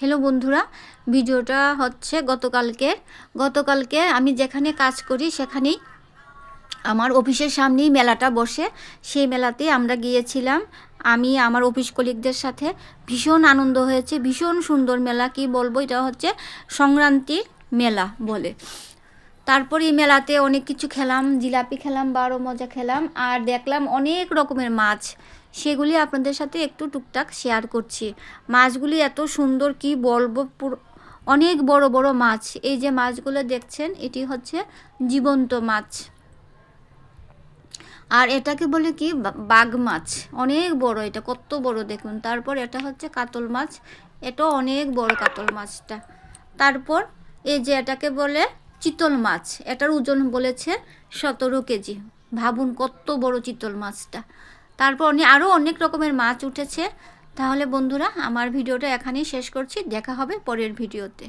Hello বন্ধুরা, ভিডিওটা হচ্ছে গতকালকে আমি যেখানে কাজ করি সেখানেই আমার অফিসের সামনেই মেলাটা বসে। সেই মেলাতে আমরা গিয়েছিলাম, আমি আমার অফিস কলিগদের সাথে। ভীষণ আনন্দ হয়েছে, ভীষণ সুন্দর মেলা, কি বলবো, এটা হচ্ছে সংক্রান্তির মেলা বলে। তারপর এই মেলাতে অনেক কিছু খেলাম, জিলাপি খেলাম, বারো মজা খেলাম, আর দেখলাম অনেক রকমের মাছ। সেগুলি আপনাদের সাথে একটু টুকটাক শেয়ার করছি। মাছগুলি এত সুন্দর, কি বলবো, অনেক বড় বড় মাছ। এই যে মাছগুলো দেখছেন, এটি হচ্ছে জীবন্ত মাছ, আর এটাকে বলে কি বাঘ মাছ। অনেক বড়, এটা কত বড় দেখুন। তারপর এটা হচ্ছে কাতল মাছ, এটাও অনেক বড় কাতল মাছটা। তারপর এই যে এটাকে বলে চিতল মাছ, এটার ওজন বলেছে 17 কেজি। ভাবুন কত বড় চিতল মাছটা। তারপর আরও অনেক রকমের মাছ উঠেছে। তাহলে বন্ধুরা, আমার ভিডিওটা এখানেই শেষ করছি, দেখা হবে পরের ভিডিওতে।